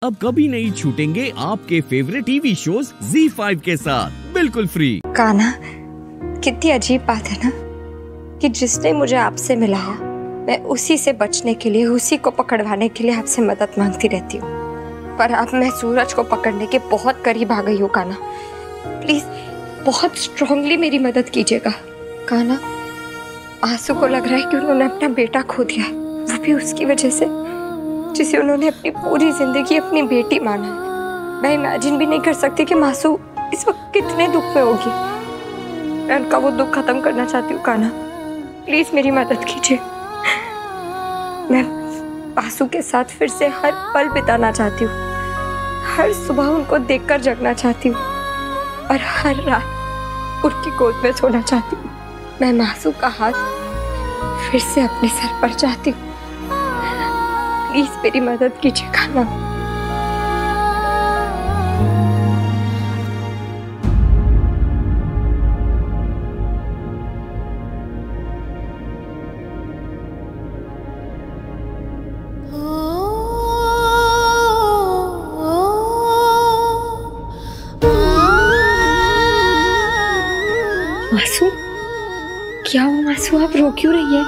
अब कभी नहीं छूटेंगे आपके फेवरेट टीवी शोज ZEE5 के साथ बिल्कुल फ्री। कान्हा, कितनी अजीब बात है ना कि जिसने मुझे आपसे मिलाया, मैं उसी से बचने के लिए, उसी को पकड़वाने के लिए आपसे मदद मांगती रहती हूँ। पर अब मैं सूरज को पकड़ने के बहुत करीब आ गई हूँ। कान्हा, प्लीज बहुत स्ट्रांगली मेरी मदद कीजिएगा। कान्हा, आंसू को लग रहा है कि उन्होंने अपना बेटा खो दिया है, वो भी उसकी वजह से जिसे उन्होंने अपनी पूरी जिंदगी अपनी बेटी माना है। मैं इमेजिन भी नहीं कर सकती कि मासू इस वक्त कितने दुख में होगी। मैं उनका वो दुख खत्म करना चाहती हूँ। कान्हा, प्लीज मेरी मदद कीजिए। मैं मासू के साथ फिर से हर पल बिताना चाहती हूँ, हर सुबह उनको देखकर जगना चाहती हूँ और हर रात उनकी गोद में सोना चाहती हूँ। मैं मासू का हाथ फिर से अपने सर पर चाहती हूँ। प्लीज मेरी मदद कीजिए कान्हा। मासू, क्या हुआ मासू? आप रो क्यों रही है?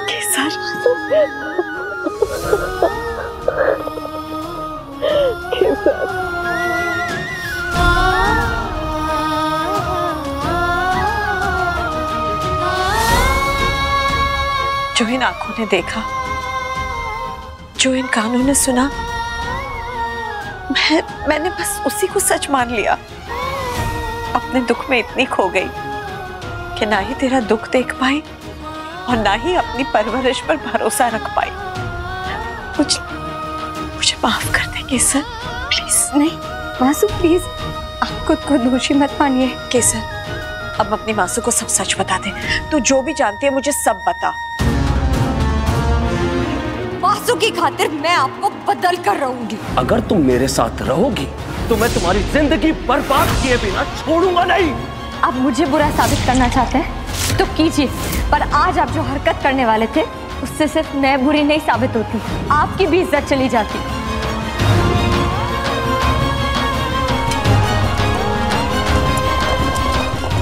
केसर, जो इन आंखों ने देखा, जो इन कानों ने सुना, मैंने बस उसी को सच मान लिया। अपने दुख में इतनी खो गई कि ना ही तेरा दुख देख पाई और ना ही अपनी परवरिश पर भरोसा रख पाई। मुझे माफ कर दे केसर, प्लीज। नहीं मासू, प्लीज आप खुद को दोषी मत मानिए। केसर, अब अपनी मासू को सब सच बता दे। तू जो भी जानती है मुझे सब बता। मासू की खातिर मैं आपको बदल कर रहूंगी। अगर तुम मेरे साथ रहोगी तो मैं तुम्हारी जिंदगी बर्बाद किए बिना छोड़ूंगा नहीं। आप मुझे बुरा साबित करना चाहते हैं तो कीजिए, पर आज आप जो हरकत करने वाले थे उससे सिर्फ मैं बुरी नहीं साबित होती, आपकी भी इज्जत चली जाती।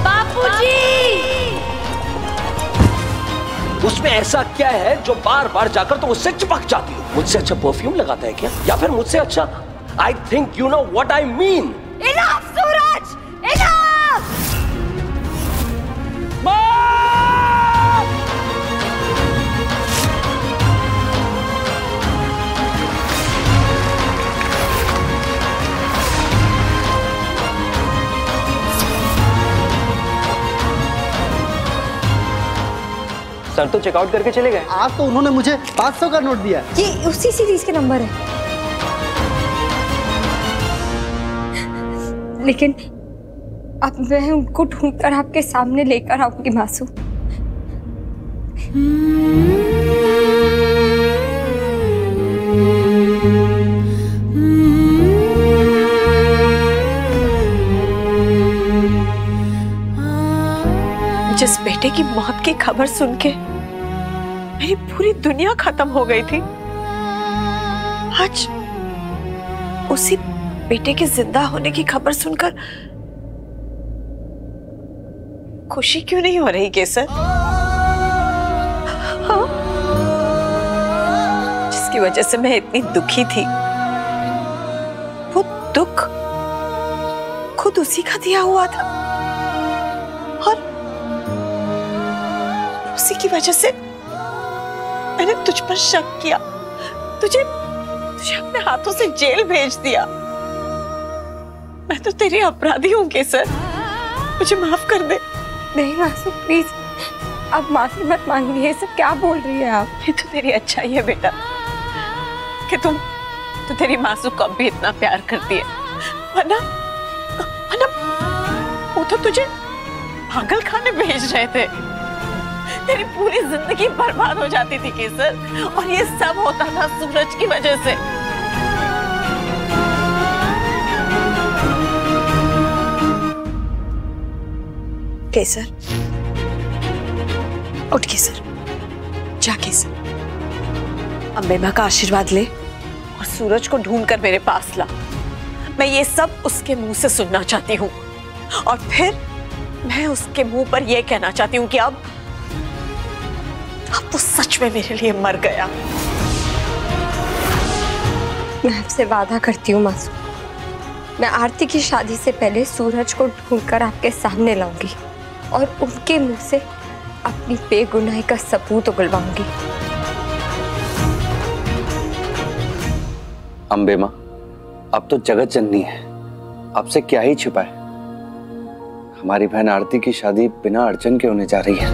बापूजी! उसमें ऐसा क्या है जो बार बार जाकर तुम उससे चिपक जाती हो? मुझसे अच्छा परफ्यूम लगाता है क्या? या फिर मुझसे अच्छा? I think you know what I mean. Enough, Suraj! Enough! Sir तो चेकआउट करके चले गए। आज तो उन्होंने मुझे 500 का नोट दिया। ये उसी सीरीज के नंबर है। लेकिन अब मैं उनको ढूंढकर आपके सामने लेकर आऊंगी मासू। जिस बेटे की मौत की खबर सुन के मेरी पूरी दुनिया खत्म हो गई थी, आज उसी बेटे के जिंदा होने की खबर सुनकर खुशी क्यों नहीं हो रही केसर? हाँ? जिसकी वजह से मैं इतनी दुखी थी, वो दुख खुद उसी का दिया हुआ था और उसी की वजह से मैंने तुझ पर शक किया, तुझे अपने हाथों से जेल भेज दिया। मैं तो तेरी अपराधी हूँ केसर, मुझे माफ कर दे। नहीं मासू, प्लीज आप माफी मत मांगिए। ये सब क्या बोल रही है आप? ये तो तेरी अच्छाई है बेटा कि तुम तेरी मासू को अब भी इतना प्यार करती है, वरना वो तो तुझे पागल खाने भेज रहे थे। तेरी पूरी जिंदगी बर्बाद हो जाती थी केसर, और ये सब होता था सूरज की वजह से। केसर, उठ केसर, जा केसर, अम्बे माँ का आशीर्वाद ले और सूरज को ढूंढकर मेरे पास ला। मैं ये सब उसके मुंह से सुनना चाहती हूँ और फिर मैं उसके मुंह पर यह कहना चाहती हूँ कि अब तो सच में मेरे लिए मर गया। मैं आपसे वादा करती हूँ मासूम, मैं आरती की शादी से पहले सूरज को ढूंढकर आपके सामने लाऊंगी और उनके मुंह से अपनी बेगुनाही का सबूत उगलवाऊंगी। अम्बे माँ, अब तो जगत जननी है, आपसे क्या ही छिपाए। हमारी बहन आरती की शादी बिना अड़चन के होने जा रही है।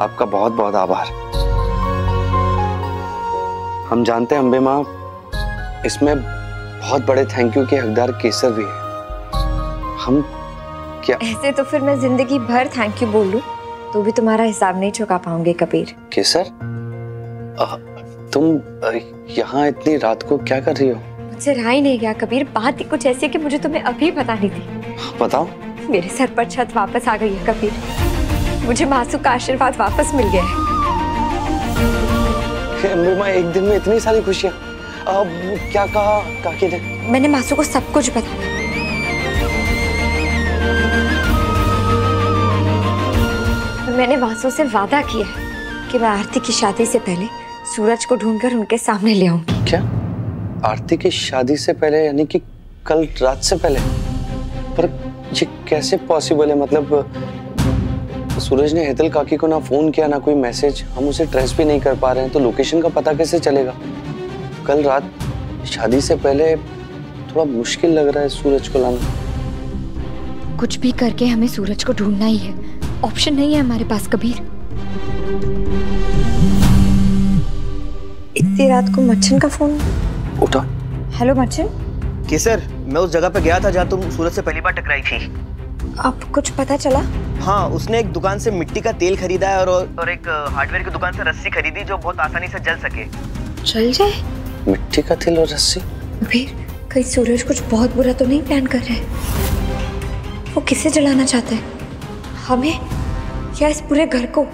आपका बहुत बहुत आभार। हम जानते हैं अम्बे माँ, इसमें बहुत बड़े थैंक यू के हकदार केसर भी है। हम क्या ऐसे तो फिर मैं जिंदगी भर थैंक यू बोलूं तो भी तुम्हारा हिसाब नहीं चुका पाऊंगी कबीर। केसर, तुम यहाँ इतनी रात को क्या कर रही हो? मुझसे रहा ही नहीं गया कबीर, बात ही कुछ ऐसी है कि मुझे तुम्हें अभी बतानी थी। बताओ। मेरे सर पर छत वापस आ गई है कबीर, मुझे मासू का आशीर्वाद वापस मिल गया है। अम्बे माँ, एक दिन में इतनी सारी खुशियाँ। अब क्या कहा काकी ने? मैंने मासू को सब कुछ बताया। मैंने वासु से वादा किया है कि मैं आरती की शादी से पहले सूरज को ढूंढकर उनके सामने ले आऊंगी। क्या? आरती की शादी से पहले, यानी कि कल रात से पहले? पर ये कैसे पॉसिबल है? मतलब सूरज ने हेतल काकी को ना फोन किया ना कोई मैसेज, हम उसे ट्रेस भी नहीं कर पा रहे हैं, तो लोकेशन का पता कैसे चलेगा? कल रात शादी से पहले थोड़ा मुश्किल लग रहा है सूरज को लाना। कुछ भी करके हमें सूरज को ढूंढना ही है, ऑप्शन नहीं है हमारे पास कबीर। इतनी रात को मच्छन का फोन उठा। हेलो मच्छन। केसर, मैं उस जगह पे गया था जहाँ तुम सूरज से पहली बार टकराई थी। अब कुछ पता चला? हाँ, उसने एक दुकान से मिट्टी का तेल खरीदा है और एक हार्डवेयर की दुकान से रस्सी खरीदी जो बहुत आसानी से जल सके। चल जाए? मिट्टी का तेल और रस्सी? फिर कहीं सूरज कुछ बहुत बुरा तो नहीं प्लान कर रहे हैं? वो किसे जलाना चाहते हैं, हमें या इस पूरे घर को?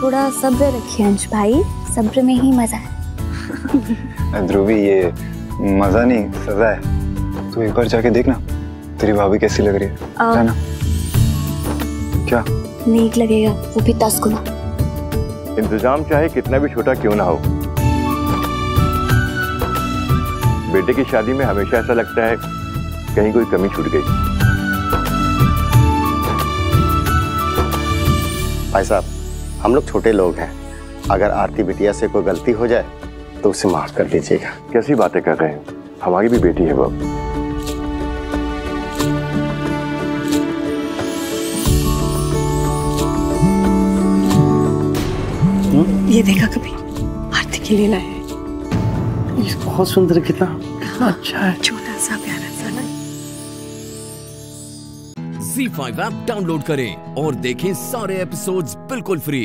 थोड़ा सब्र रखिए अंश भाई, सब्र में ही मजा है। ध्रुवी, ये मजा नहीं सजा है। तू एक बार जाके देखना तेरी भाभी कैसी लग रही है। जाना। क्या नीक लगेगा, वो भी 10 गुना। इंतजाम चाहे कितना भी छोटा क्यों ना हो, बेटे की शादी में हमेशा ऐसा लगता है कहीं कोई कमी छूट गई। भाई साहब, हम लोग छोटे लोग हैं, अगर आरती बिटिया से कोई गलती हो जाए तो उसे माफ कर दीजिएगा। कैसी बातें कर रहे हैं, हमारी भी बेटी है वो। ये देखा कभी आरती के लिए लाए। ये बहुत सुंदर, कितना अच्छा है। छोटा सा प्यारा सा ना। ZEE5 ऐप डाउनलोड करें और देखें सारे एपिसोड्स बिल्कुल फ्री।